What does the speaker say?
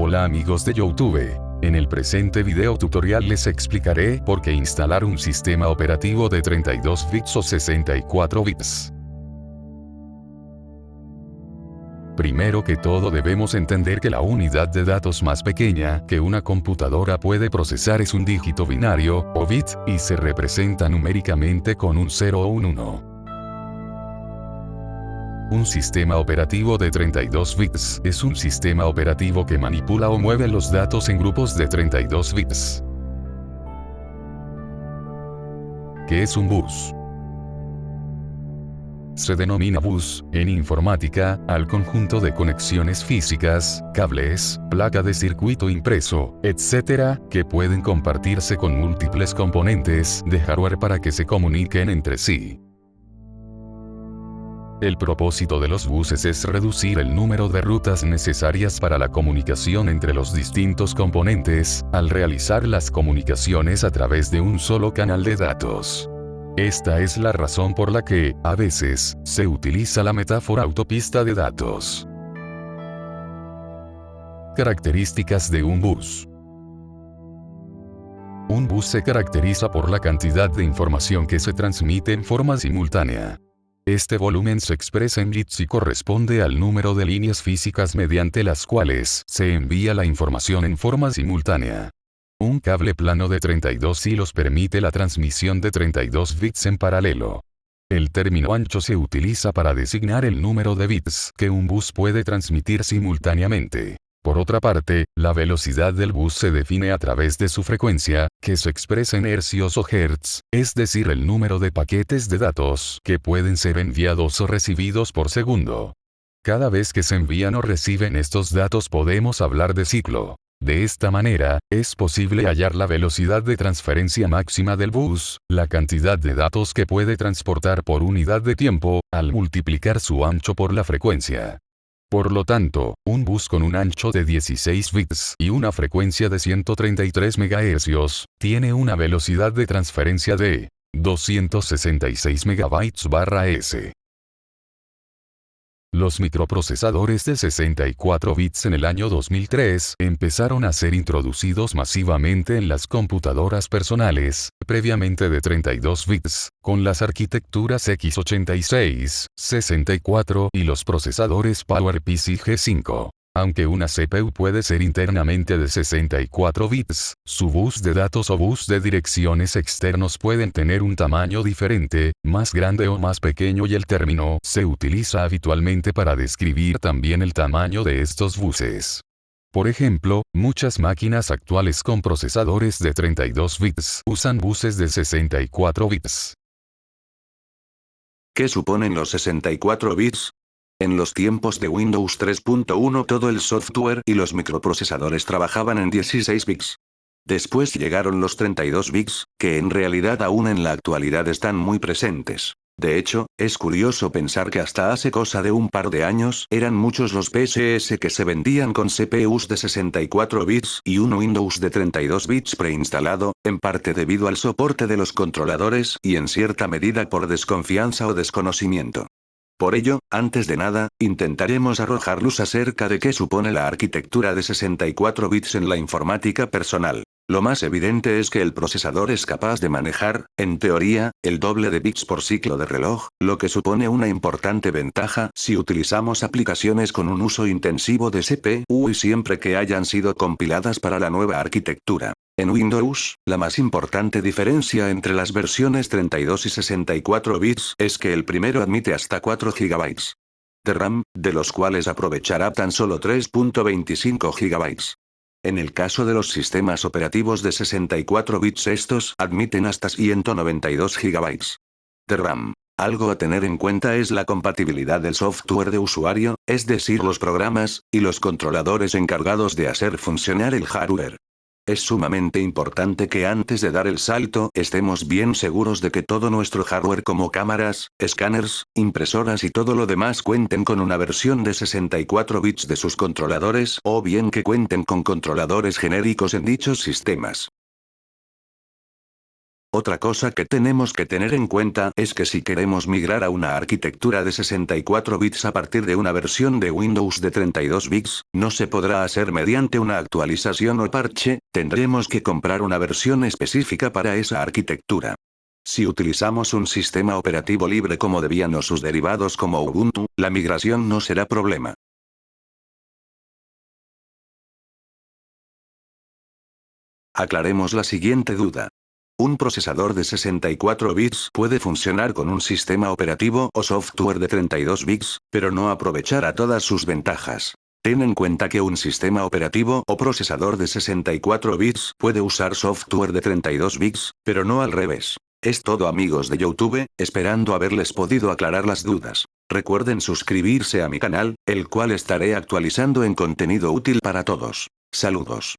Hola amigos de YouTube. En el presente video tutorial les explicaré por qué instalar un sistema operativo de 32 bits o 64 bits. Primero que todo debemos entender que la unidad de datos más pequeña que una computadora puede procesar es un dígito binario, o bit, y se representa numéricamente con un 0 o un 1. Un sistema operativo de 32 bits es un sistema operativo que manipula o mueve los datos en grupos de 32 bits. ¿Qué es un bus? Se denomina bus, en informática, al conjunto de conexiones físicas, cables, placa de circuito impreso, etc., que pueden compartirse con múltiples componentes de hardware para que se comuniquen entre sí. El propósito de los buses es reducir el número de rutas necesarias para la comunicación entre los distintos componentes, al realizar las comunicaciones a través de un solo canal de datos. Esta es la razón por la que, a veces, se utiliza la metáfora autopista de datos. Características de un bus. Un bus se caracteriza por la cantidad de información que se transmite en forma simultánea. Este volumen se expresa en bits y corresponde al número de líneas físicas mediante las cuales se envía la información en forma simultánea. Un cable plano de 32 hilos permite la transmisión de 32 bits en paralelo. El término ancho se utiliza para designar el número de bits que un bus puede transmitir simultáneamente. Por otra parte, la velocidad del bus se define a través de su frecuencia, que se expresa en hercios o hertz, es decir, el número de paquetes de datos que pueden ser enviados o recibidos por segundo. Cada vez que se envían o reciben estos datos podemos hablar de ciclo. De esta manera, es posible hallar la velocidad de transferencia máxima del bus, la cantidad de datos que puede transportar por unidad de tiempo, al multiplicar su ancho por la frecuencia. Por lo tanto, un bus con un ancho de 16 bits y una frecuencia de 133 MHz, tiene una velocidad de transferencia de 266 MB/s. Los microprocesadores de 64 bits en el año 2003 empezaron a ser introducidos masivamente en las computadoras personales, previamente de 32 bits, con las arquitecturas x86, 64 y los procesadores PowerPC G5. Aunque una CPU puede ser internamente de 64 bits, su bus de datos o bus de direcciones externos pueden tener un tamaño diferente, más grande o más pequeño, y el término se utiliza habitualmente para describir también el tamaño de estos buses. Por ejemplo, muchas máquinas actuales con procesadores de 32 bits usan buses de 64 bits. ¿Qué suponen los 64 bits? En los tiempos de Windows 3.1 todo el software y los microprocesadores trabajaban en 16 bits. Después llegaron los 32 bits, que en realidad aún en la actualidad están muy presentes. De hecho, es curioso pensar que hasta hace cosa de un par de años eran muchos los PCs que se vendían con CPUs de 64 bits y un Windows de 32 bits preinstalado, en parte debido al soporte de los controladores y en cierta medida por desconfianza o desconocimiento. Por ello, antes de nada, intentaremos arrojar luz acerca de qué supone la arquitectura de 64 bits en la informática personal. Lo más evidente es que el procesador es capaz de manejar, en teoría, el doble de bits por ciclo de reloj, lo que supone una importante ventaja si utilizamos aplicaciones con un uso intensivo de CPU y siempre que hayan sido compiladas para la nueva arquitectura. En Windows, la más importante diferencia entre las versiones 32 y 64 bits es que el primero admite hasta 4 GB de RAM, de los cuales aprovechará tan solo 3.25 GB. En el caso de los sistemas operativos de 64 bits, estos admiten hasta 192 GB de RAM. Algo a tener en cuenta es la compatibilidad del software de usuario, es decir, los programas y los controladores encargados de hacer funcionar el hardware. Es sumamente importante que antes de dar el salto estemos bien seguros de que todo nuestro hardware como cámaras, escáneres, impresoras y todo lo demás cuenten con una versión de 64 bits de sus controladores, o bien que cuenten con controladores genéricos en dichos sistemas. Otra cosa que tenemos que tener en cuenta es que si queremos migrar a una arquitectura de 64 bits a partir de una versión de Windows de 32 bits, no se podrá hacer mediante una actualización o parche, tendremos que comprar una versión específica para esa arquitectura. Si utilizamos un sistema operativo libre como Debian o sus derivados como Ubuntu, la migración no será problema. Aclaremos la siguiente duda. Un procesador de 64 bits puede funcionar con un sistema operativo o software de 32 bits, pero no aprovechar a todas sus ventajas. Ten en cuenta que un sistema operativo o procesador de 64 bits puede usar software de 32 bits, pero no al revés. Es todo amigos de YouTube, esperando haberles podido aclarar las dudas. Recuerden suscribirse a mi canal, el cual estaré actualizando en contenido útil para todos. Saludos.